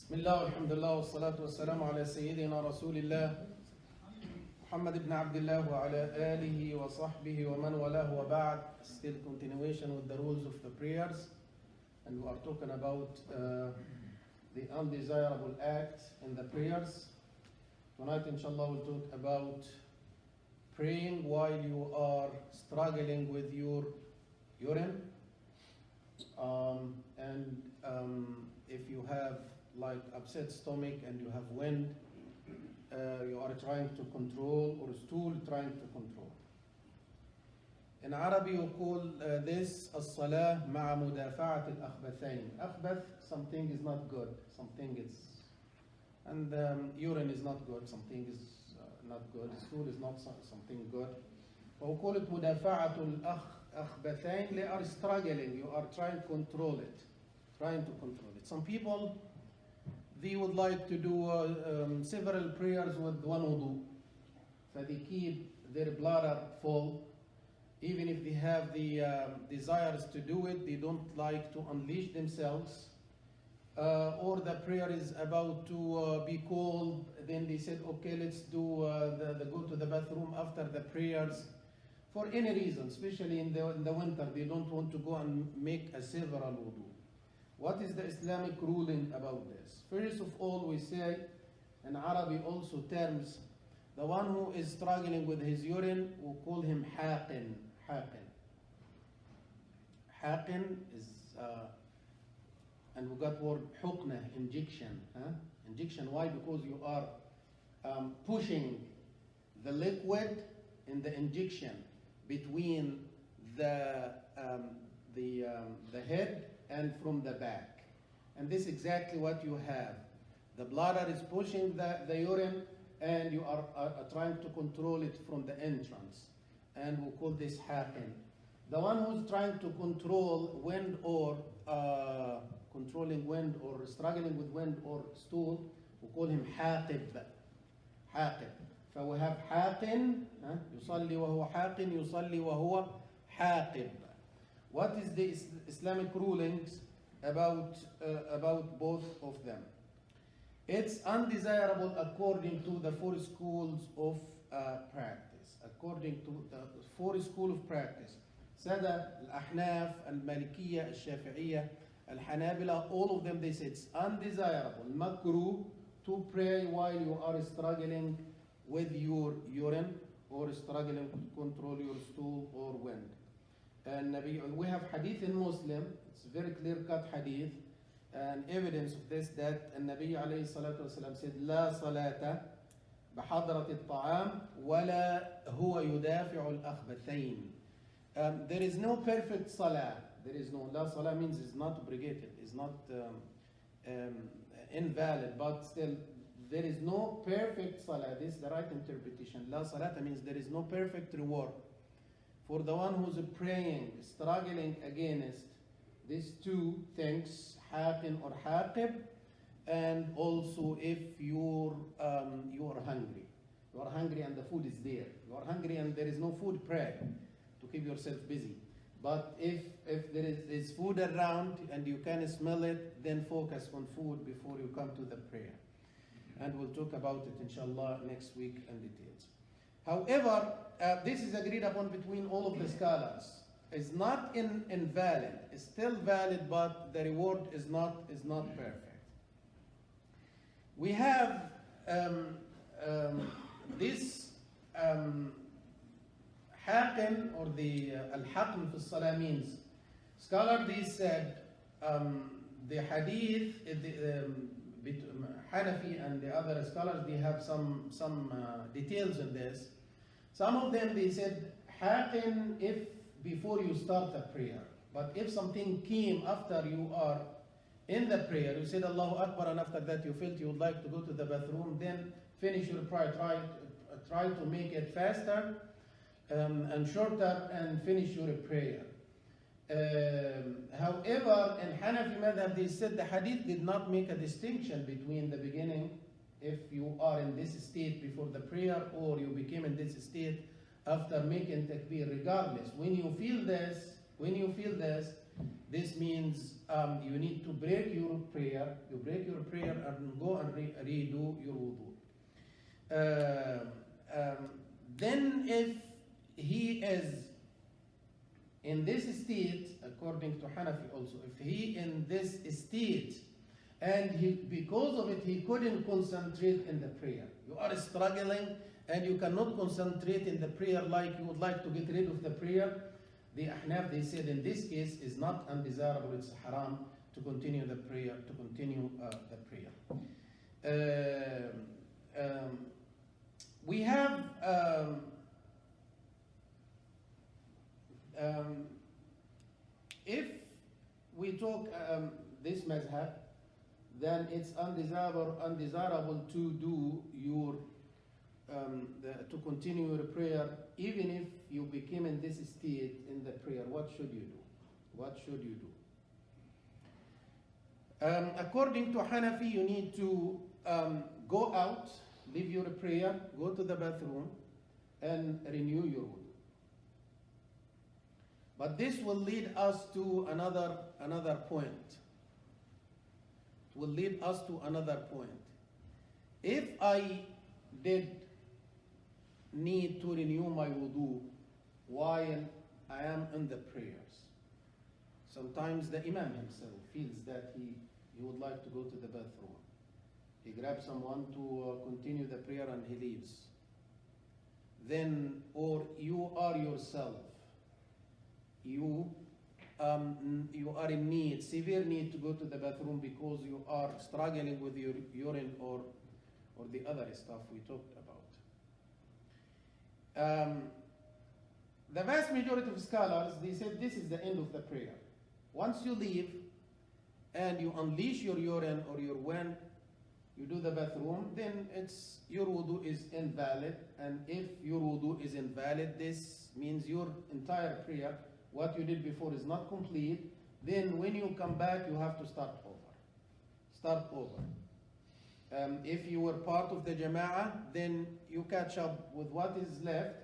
بسم الله والحمد لله والصلاة والسلام على سيدنا رسول الله محمد بن عبد الله وعلى آله وصحبه ومن والاه وبعد. Still continuation with the rules of the prayers, and we are talking about the undesirable acts in the prayers. Tonight inshallah we'll talk about praying while you are struggling with your urine, and if you have like upset stomach and you have wind, you are trying to control, or stool trying to control. In Arabic you call this الصلاة مع مدافعة الأخبثين. أخبث, something is not good, something is, and urine is not good, something is not good, stool is not something good. We call it مدافعة الأخبثين. They are struggling, you are trying to control it, Some people, they would like to do several prayers with one wudu. So they keep their bladder full. Even if they have the desires to do it, they don't like to unleash themselves. Or the prayer is about to be called, then they said, okay, let's do the go to the bathroom after the prayers. For any reason, especially in the winter, they don't want to go and make a several wudu. What is the Islamic ruling about this? First of all, we say in Arabic also terms, the one who is struggling with his urine, we call him haqin. Haqin is, and we got word hukna, injection. Injection, why? Because you are pushing the liquid in the injection between the head and from the back. And this is exactly what you have. The bladder is pushing the urine, and you are trying to control it from the entrance. And we call this haqin. The one who's trying to control wind or controlling wind or struggling with wind or stool, we call him haqib. فwe have حاقن, يصلي وهو حاقن, يصلي وهو حاقب. What is the Islamic rulings about both of them? It's undesirable according to the four schools of practice. According to the four schools of practice, Sada, Al-Ahnaf, Al-Malikiyya, Al-Shafi'iyya, Al-Hanabila, all of them, they say it's undesirable, makruh, to pray while you are struggling with your urine or struggling to control your stool or wind. And we have hadith in Muslim, it's a very clear-cut hadith, and evidence of this, that النبي عليه الصلاة والسلام said لا صلاة بحضرة الطعام ولا هو يدافع الأخبثين. There is no perfect salah. There is no, la salah means it's not obligated, it's not invalid, but still there is no perfect salah. This is the right interpretation. La salata means there is no perfect reward for the one who's praying, struggling against these two things, haqin or haqib, and also if you are hungry. You are hungry and the food is there. You are hungry and there is no food, pray to keep yourself busy. But if there is food around and you can smell it, then focus on food before you come to the prayer. And we'll talk about it inshallah next week in details. However, this is agreed upon between all of the scholars. It's not invalid. It's still valid, but the reward is not perfect. We have this haqin, or the al-haqn fi salah means. Scholar, they said the hadith, Hanafi and the other scholars, they have some details in this. Some of them, they said haqin if before you start the prayer. But if something came after you are in the prayer, you said Allahu Akbar, and after that you felt you would like to go to the bathroom, then finish your prayer. Try to make it faster and shorter and finish your prayer. However, in Hanafi madhab, they said the hadith did not make a distinction between the beginning, if you are in this state before the prayer, or you became in this state after making takbir. Regardless, when you feel this, This means you need to break your prayer. You break your prayer and go and redo your wudu. Then if he is in this state, according to Hanafi also, if he in this state and because of it he couldn't concentrate in the prayer. You are struggling and you cannot concentrate in the prayer like you would like to get rid of the prayer. The Ahnaf, they said in this case is not undesirable, it's haram to continue the prayer, we have if we talk this mazhab, then it's undesirable to do your to continue your prayer even if you became in this state in the prayer. What should you do? What should you do? According to Hanafi, you need to go out, leave your prayer, go to the bathroom, and renew your wudu. But this will lead us to another point. It will lead us to another point. If I did need to renew my wudu while I am in the prayers, sometimes the imam himself feels that he would like to go to the bathroom. He grabs someone to continue the prayer and he leaves. Then, or you are yourself, you are in need, severe need to go to the bathroom because you are struggling with your urine or the other stuff we talked about. The vast majority of scholars, they said this is the end of the prayer. Once you leave and you unleash your urine or your when you do the bathroom, then your wudu is invalid. And if your wudu is invalid, this means your entire prayer, what you did before, is not complete. Then when you come back, you have to start over. Start over. If you were part of the jama'ah, then you catch up with what is left.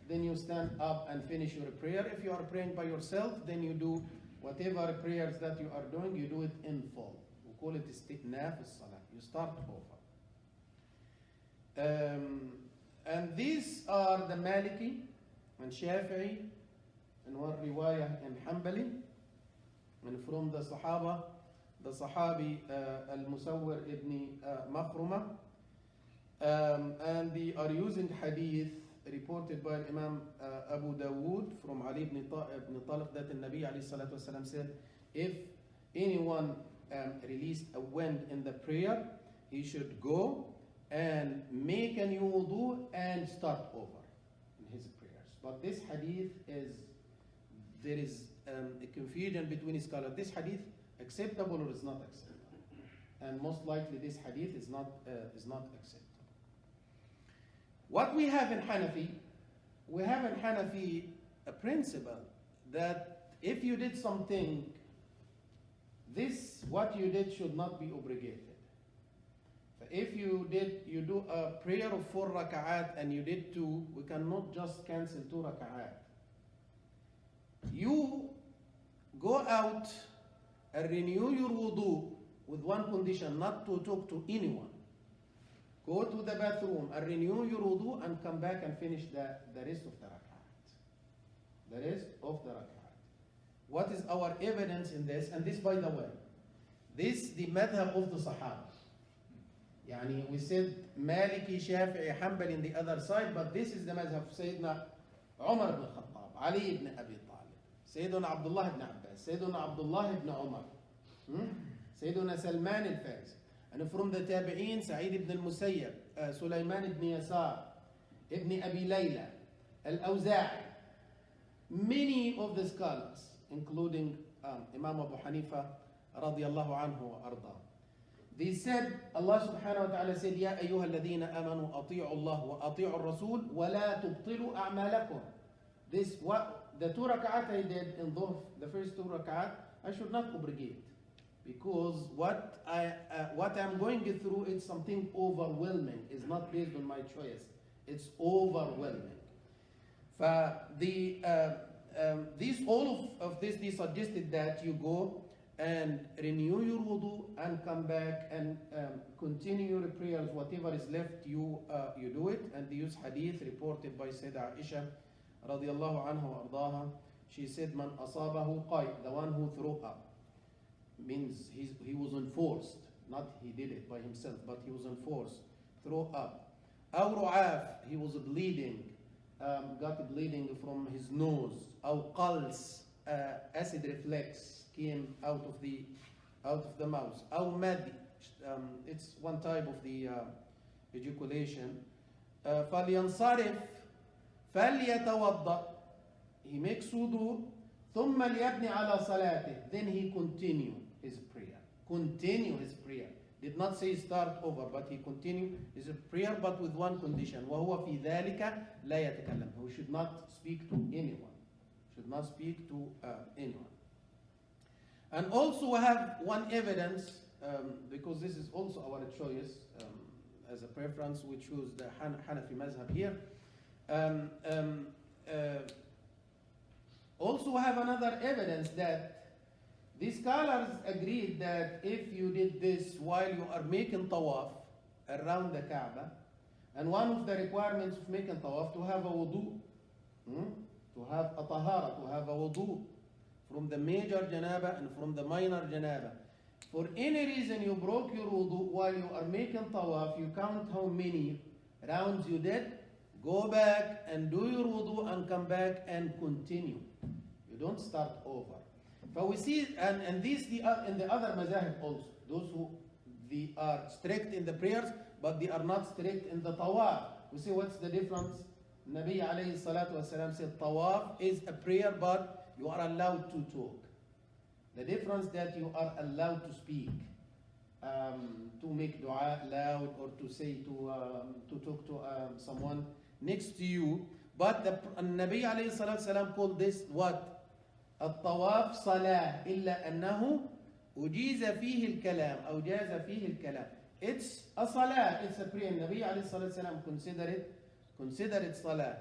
Then you stand up and finish your prayer. If you are praying by yourself, then you do whatever prayers that you are doing, you do it in full. We call it isti'naf as-salah. You start over. And these are the Maliki and Shafi'i and one riwayah in Hanbali. And from the Sahaba, the Sahabi Al-Musawwir ibn Makhrumah. And they are using hadith reported by Imam Abu Dawood from Ali ibn Talib that the Nabi alayhi salatu wasalam said, if anyone released a wind in the prayer, he should go and make a new wudu and start over in his prayers. But this hadith there is a confusion between scholars. This hadith acceptable or is not acceptable? And most likely this hadith is not acceptable. What we have in Hanafi, we have in Hanafi a principle that if you did something, what you did should not be obligated. If you do a prayer of 4 raka'at and you did 2, we cannot just cancel 2 raka'at. You go out and renew your wudu with one condition, not to talk to anyone. Go to the bathroom and renew your wudu and come back and finish the rest of the raka'at. The rest of the raka'at. What is our evidence in this? And this, by the way, this the madhab of the Sahaba. Yani we said Maliki, Shafi'i, Hanbali in the other side, but this is the madhab of Sayyidina Umar ibn Khattab, Ali ibn Abi Talib, Sayyidina Abdullah ibn Abbas, Sayyidina Abdullah ibn Umar, Sayyidina Salman al-Farisi. And from the Tabi'een, Sa'id ibn al-Musayyab, Sulaiman ibn Yasar, ibn Abi Layla, al-Awza'i. Many of the scholars, including Imam Abu Hanifa, radiyallahu anhu wa arda. They said, Allah subhanahu wa ta'ala said, Ya ayyuha alladhina amanu ati'u Allah wa ati'u al-Rasul wa la tubtilu a'malakum. This, what the 2 rak'at I did in Dhuhr, the first 2 rak'at, I should not abrogate. Because what I'm going through is something overwhelming. It's not based on my choice. It's overwhelming. All of this, they suggested that you go and renew your wudu and come back and continue your prayers. Whatever is left, you do it. And they use hadith reported by Sayyidah Aisha radiallahu anha wa ardaha. She said, "Man asabahu qay," the one who threw up, means he was enforced, not he did it by himself, but he was enforced, threw up. Aw ru'af, he was bleeding, got bleeding from his nose. Aw qals, acid reflex came out of the mouth. Aw mad, it's one type of the ejaculation. فلينصرف فليتوضأ, he makes wudu, ثم ليبني على صلاته, then he continue his prayer. Continue his prayer. Did not say start over, but he continue his prayer, but with one condition. وهو في ذلك لا يتكلم. He should not speak to anyone. Should not speak to anyone. And also we have one evidence, because this is also our choice, as a preference, we choose the Hanafi mazhab here. Also have another evidence that these scholars agreed that if you did this while you are making tawaf around the Kaaba, and one of the requirements of making tawaf to have a wudu, to have a tahara, to have a wudu from the major janaba and from the minor janaba. For any reason you broke your wudu while you are making tawaf, you count how many rounds you did, go back and do your wudu and come back and continue. You don't start over. But we see, and these in the other mazahib also, those who they are strict in the prayers, but they are not strict in the tawaf. We see what's the difference? Nabi alayhi salatu wasalam said tawaf is a prayer, but you are allowed to talk. The difference that you are allowed to speak, to make dua loud, or to say to talk to someone next to you. But the Nabi alayhi salatu wasalam called this what? الطواف صلاة إلا أنه أجيز فيه الكلام أو جاز فيه الكلام. It's a salah, it's a prayer. Nabi alayhi salatu wasalam consider it salah.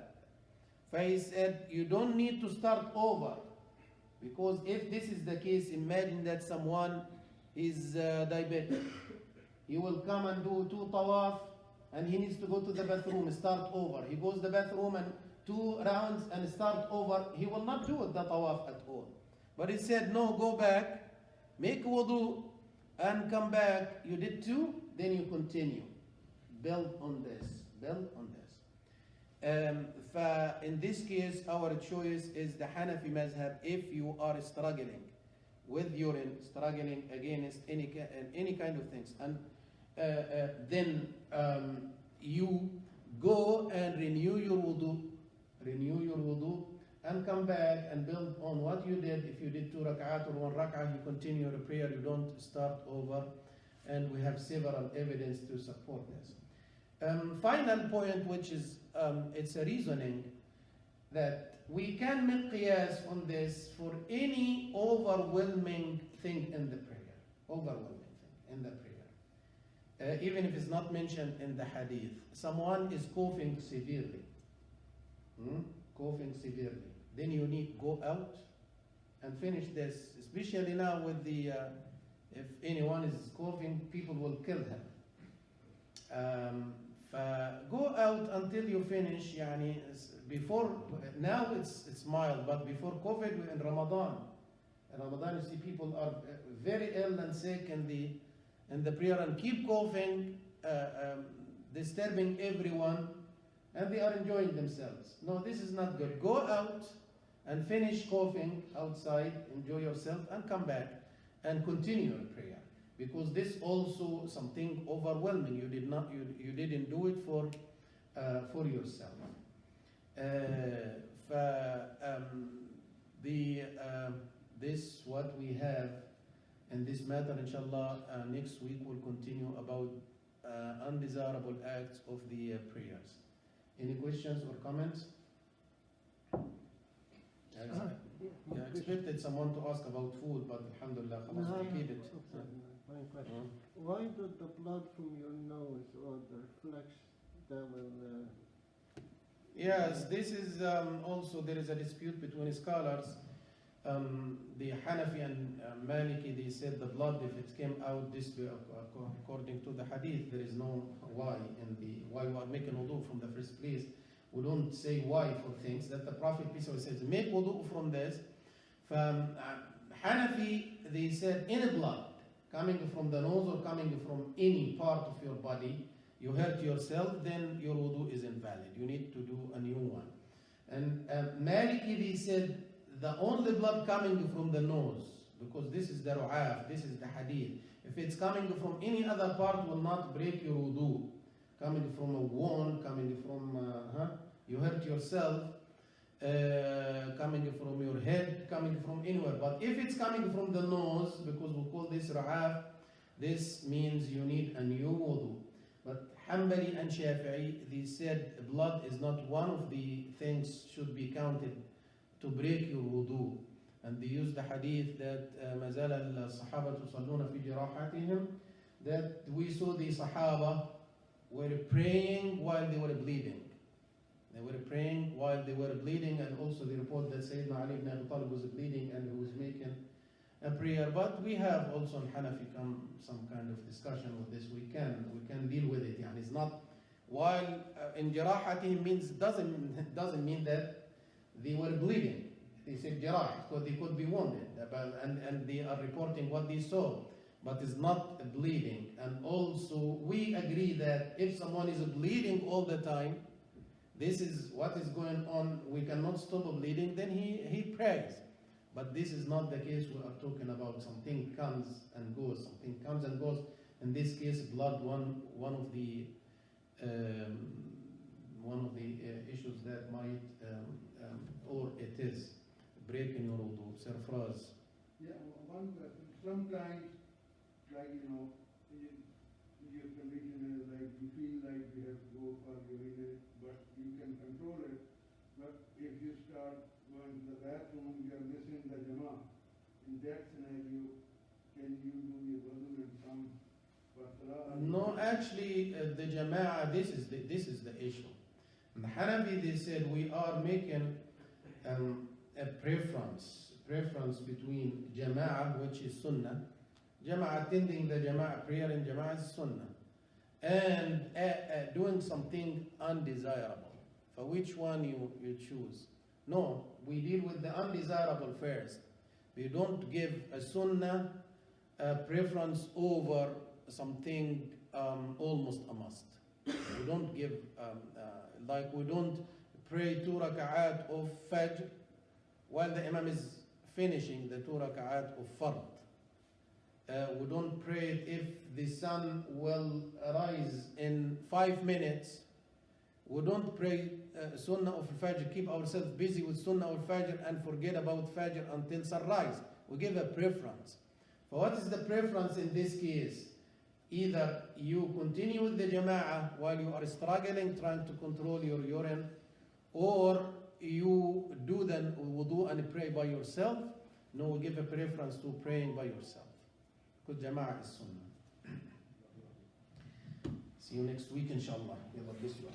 He said you don't need to start over, because if this is the case, imagine that someone is diabetic. He will come and do 2 tawaf and he needs to go to the bathroom, start over. He goes to the bathroom and 2 rounds and start over. He will not do the tawaf at all. But he said, no, go back, make wudu, and come back. You did 2, then you continue. Build on this. Build on this. In this case, our choice is the Hanafi mazhab. If you are struggling with urine, struggling against any kind of things, and then you go and renew your wudu, and come back and build on what you did. If you did 2 rak'at or 1 rak'ah, you continue your prayer, you don't start over. And we have several evidence to support this. Final point, which is, it's a reasoning that we can make qiyas on this for any overwhelming thing in the prayer. Overwhelming thing in the prayer. Even if it's not mentioned in the hadith. Someone is coughing severely. Coughing severely. Then you need to go out and finish this. Especially now with the, if anyone is coughing, people will kill him. Go out until you finish. Yani, before, now it's mild, but before COVID in Ramadan, you see people are very ill and sick in the prayer and keep coughing, disturbing everyone, and they are enjoying themselves. No, this is not good. Go out and finish coughing outside, enjoy yourself, and come back and continue your prayer. Because this also something overwhelming. You didn't do it for yourself. This what we have in this matter. Inshallah, next week we'll continue about undesirable acts of the prayers. Any questions or comments? I expected someone to ask about food, but alhamdulillah, we keep it. One question. Why did the blood from your nose or the reflex that will Yes, this is also, there is a dispute between scholars. The Hanafi and Maliki, they said the blood, if it came out this way, according to the hadith, there is no why in the why we are making wudu from the first place. We don't say why for things that the Prophet peace be upon him says make wudu from this. Hanafi, they said any blood coming from the nose or coming from any part of your body, you hurt yourself, then your wudu is invalid. You need to do a new one. And Maliki, they said the only blood coming from the nose, because this is the ru'af, this is the hadith. If it's coming from any other part, will not break your wudu. Coming from a wound, coming from, you hurt yourself, coming from your head, coming from anywhere. But if it's coming from the nose, because we call this ru'af, this means you need a new wudu. But Hanbali and Shafi'i, they said blood is not one of the things should be counted to break your wudu. And they use the hadith that ما زال الصحابة يصلون في جراحاتهم, that we saw the Sahaba were praying while they were bleeding. They were praying while they were bleeding, and also the report that Sayyidina Ali ibn Abi Talib was bleeding and he was making a prayer. But we have also in Hanafi some kind of discussion with this. We can deal with it. Yani it's not while in jarahatihim means doesn't mean that they were bleeding. They said jarah because they could be wounded, and they are reporting what they saw, but it's not bleeding. And also we agree that if someone is bleeding all the time, this is what is going on, we cannot stop bleeding, then he prays. But this is not the case. We are talking about something comes and goes. Something comes and goes. In this case, blood, one of the issues that might or it is breaking your wudu, surprise. Yeah, one question. Sometimes, like your condition is like you feel like you have to go for urine, but you can control it. But if you start going to the bathroom, you are missing the jama'ah. In that scenario, can you do your wudu and come for salah? No, actually, the jama'ah, this is the issue. In the Hanafi, they said we are making a preference between jama'ah, which is sunnah, jama'ah attending the jama'ah prayer in jama'ah is sunnah, and doing something undesirable. For which one you choose? No, we deal with the undesirable first. We don't give a sunnah preference over something almost a must. We don't give, like we don't pray 2 raka'at of Fajr while the Imam is finishing the 2 raka'at of Fard. We don't pray it if the sun will rise in 5 minutes. We don't pray Sunnah of Fajr, keep ourselves busy with Sunnah of Fajr and forget about Fajr until sunrise. We give a preference. For what is the preference in this case? Either you continue with the Jama'ah while you are struggling, trying to control your urine, or you do the wudu and pray by yourself. No, we give a preference to praying by yourself, because Jama'ah is Sunnah. See you next week, inshallah. Allah bless you.